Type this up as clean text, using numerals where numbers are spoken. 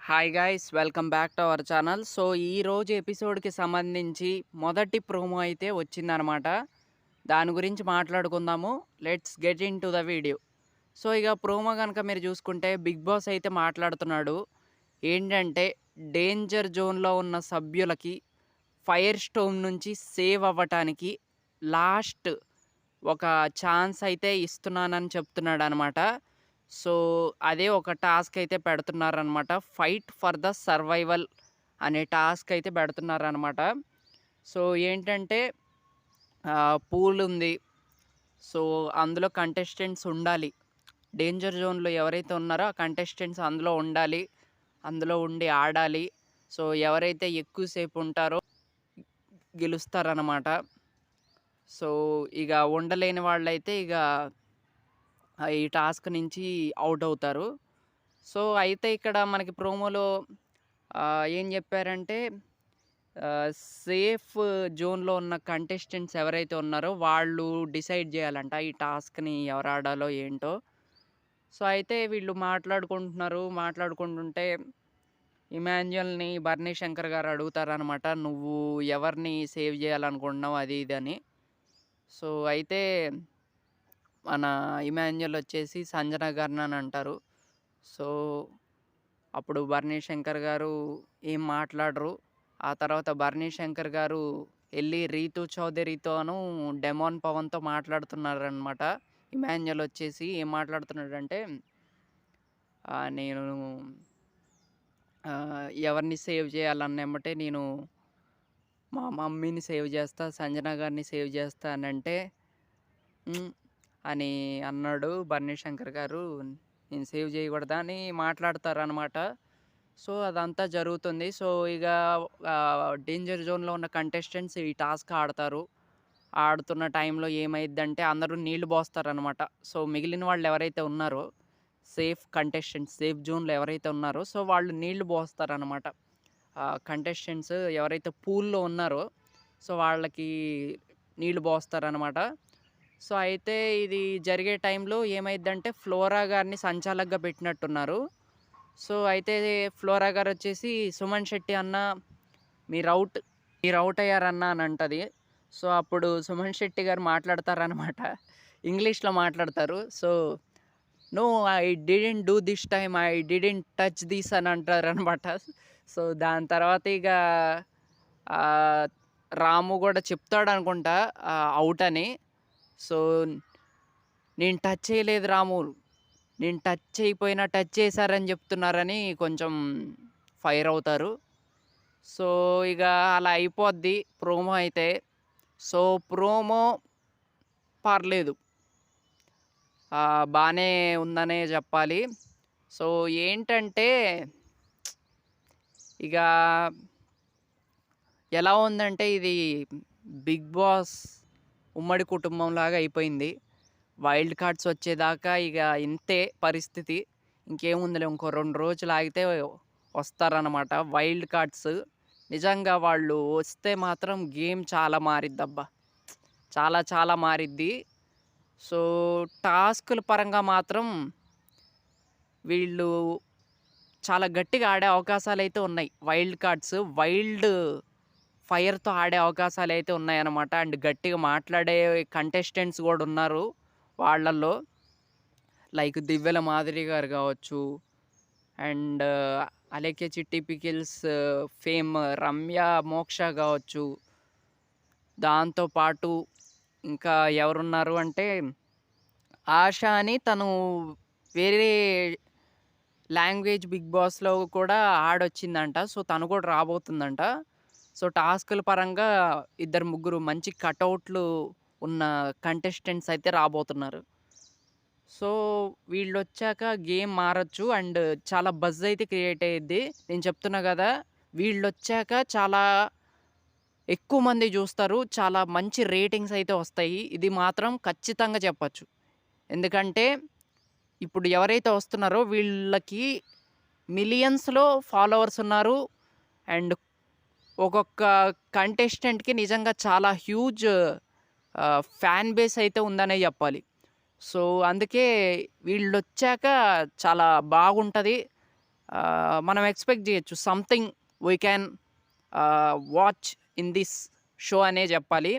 Hi guys, welcome back to our channel. So ఈ రోజు ఎపిసోడ్కి సంబంధించి మొదటి ప్రోమో అయితే వచ్చిందనమాట. దాని గురించి మాట్లాడుకుందాము. Let's get in to the video. So ఇక ప్రోమో కనుక మీరు చూసుకుంటే బిగ్ బాస్ అయితే మాట్లాడుతున్నాడు. ఏంటంటే డేంజర్ జోన్లో ఉన్న సభ్యులకి ఫైర్ స్టోమ్ నుంచి సేవ్ అవ్వటానికి లాస్ట్ ఒక ఛాన్స్ అయితే ఇస్తున్నానని చెప్తున్నాడు అనమాట. సో అదే ఒక టాస్క్ అయితే పెడుతున్నారనమాట. ఫైట్ ఫర్ ద సర్వైవల్ అనే టాస్క్ అయితే పెడుతున్నారనమాట. సో ఏంటంటే పూల్ ఉంది. సో అందులో కంటెస్టెంట్స్ ఉండాలి. డేంజర్ జోన్లో ఎవరైతే ఉన్నారో ఆ కంటెస్టెంట్స్ అందులో ఉండాలి. అందులో ఉండి ఆడాలి. సో ఎవరైతే ఎక్కువసేపు ఉంటారో గెలుస్తారనమాట. సో ఇక ఉండలేని వాళ్ళైతే ఇక ఈ టాస్క్ నుంచి అవుట్ అవుతారు. సో అయితే ఇక్కడ మనకి ప్రోమోలో ఏం చెప్పారంటే సేఫ్ జోన్‌లో ఉన్న కంటెస్టెంట్స్ ఎవరైతే ఉన్నారో వాళ్ళు డిసైడ్ చేయాలంట ఈ టాస్క్‌ని ఎవరు ఆడాలో ఏంటో. సో అయితే వీళ్ళు మాట్లాడుకుంటున్నారు. మాట్లాడుకుంటుంటే ఇమాన్యుయల్‌ని బర్నీ శంకర్ గారు అడుగుతారనమాట. "నువ్వు ఎవరిని సేవ్ చేయాలనుకుంటున్నావు?" అది ఇది అని. సో అయితే మన ఇమాన్యుయల్ వచ్చేసి సంజన గారిని అని అంటారు. సో అప్పుడు బర్నీ శంకర్ గారు ఏం మాట్లాడరు. ఆ తర్వాత బర్నీ శంకర్ గారు ఎళ్లి రీతూ చౌదరితోను, డెమోన్ పవన్‌తో మాట్లాడుతున్నారనమాట. ఇమాన్యుయల్ వచ్చేసి ఏం మాట్లాడుతున్నాడంటే నేను ఎవరిని సేవ్ చేయాలన్న ఎమ్మటే నేను మా మమ్మీని సేవ్ చేస్తా, సంజన గారిని సేవ్ చేస్తా అనంటే హ్మ్. అని అన్నాడు బన్నీ శంకర్ గారు. నేను సేవ్ చేయకూడదా అని మాట్లాడతారనమాట. సో అదంతా జరుగుతుంది. సో ఇక డేంజర్ జోన్‌లో ఉన్న కంటెస్టెంట్స్ ఈ టాస్క్ ఆడతారు. ఆడుతున్న టైంలో ఏమైద్దంటే అందరూ నీళ్లు పోస్తారనమాట. సో మిగిలిన వాళ్ళు ఎవరైతే ఉన్నారో సేఫ్ కంటెస్టెంట్స్, సేఫ్ జోన్‌లో ఎవరైతే ఉన్నారో సో వాళ్ళు నీళ్లు పోస్తారనమాట. కంటెస్టెంట్స్ ఎవరైతే పూల్‌లో ఉన్నారో సో వాళ్ళకి నీళ్లు పోస్తారనమాట. సో అయితే ఇది జరిగే టైంలో ఏమైద్దంటే ఫ్లోరా గారిని సంచాలకుగా పెట్టినట్టున్నారు. సో అయితే ఫ్లోరా గారొచ్చేసి "సుమన్ శెట్టి అన్న మీరు ఔట్ అయ్యారన్న" అని అంటది. సో అప్పుడు సుమన్ శెట్టి గారు మాట్లాడతారనమాట. ఇంగ్లీష్‌లో మాట్లాడతారు. So "no, I didn't do this time. I didn't touch this" అని అంటారనమాట. సో దాని తర్వాత ఇక ఆహ్, రాము గూడా చెప్తాడనుకుంటా ఔట్ అని. సో "నేను టచ్ చేయలేదు రాము. నేను టచ్ చేయకపోయినా టచ్ చేశారని చెప్తున్నారని" కొంచెం ఫైర్ అవుతారు. సో ఇక అలా అయిపోద్ది ప్రోమో అయితే. సో ప్రోమో పర్లేదు. బానే ఉందనే చెప్పాలి. సో ఏంటంటే ఇక ఎలా ఉందంటే ఇది 'బిగ్ బాస్' ఉమ్మడి కుటుంబంలాగా అయిపోయింది. వైల్డ్ కార్డ్స్ వచ్చేదాకా ఇక ఇంతే పరిస్థితి. ఇంకేముందిలే ఇంకో 2 రోజులు ఆగితే వస్తారనమాట వైల్డ్ కార్డ్స్. నిజంగా వాళ్ళు వస్తే మాత్రం గేమ్ చాలా మారిద్దబ్బా! చాలా చాలా మారిద్ది. సో టాస్కుల పరంగా మాత్రం వీళ్ళు చాలా గట్టిగా ఆడే అవకాశాలైతే ఉన్నాయి. వైల్డ్ కార్డ్స్ ఫైర్‌తో ఆడే అవకాశాలైతే ఉన్నాయన్నమాట. అండ్ గట్టిగా మాట్లాడే కంటెస్టెంట్స్ గూడా ఉన్నారు వాళ్ళల్లో. లైక్ 'దివ్యల మాదిరి' గారు గావచ్చు. అండ్ 'అలేఖ్య చిట్టి పికిల్స్' ఫేమ్ 'రమ్య మోక్ష' గావచ్చు. దాంతో పాటు ఇంకా ఎవరున్నారు అంటే 'ఆష' అని తను వేరే లాంగ్వేజ్ 'బిగ్ బాస్‌లో' కూడా ఆడొచ్చిందంట. సో తను కూడా రాబోతుందంట. సో టాస్కుల పరంగా ఇద్దరు ముగ్గురు మంచి కటౌట్లు ఉన్న కంటెస్టెంట్స్ అయితే రాబోతున్నారు. సో వీళ్ళొచ్చాక గేమ్ మారొచ్చు. అండ్ చాలా బజ్ అయితే క్రియేట్ అయ్యిద్ది. నేను చెప్తున్నా గదా! వీళ్ళొచ్చాక చాలా ఎక్కువ మంది జూస్తారు. చాలా మంచి రేటింగ్స్ అయితే వస్తాయి. ఇది మాత్రం ఖచ్చితంగా చెప్పొచ్చు. ఎందుకంటే ఇప్పుడు ఎవరైతే వస్తున్నారో వీళ్ళకి మిలియన్స్‌లో ఫాలోవర్స్ ఉన్నారు. అండ్ ఒక్కొక్క కంటెస్టెంట్‌కి నిజంగా చాలా హ్యూజ్ ఫ్యాన్ బేస్ అయితే ఉందనే జెప్పాలి. సో అందుకే వీళ్ళొచ్చాక చాలా బాగుంటది. మనం ఎక్స్‌పెక్ట్ జేయొచ్చు. Something we can watch in this show అనే జెప్పాలి.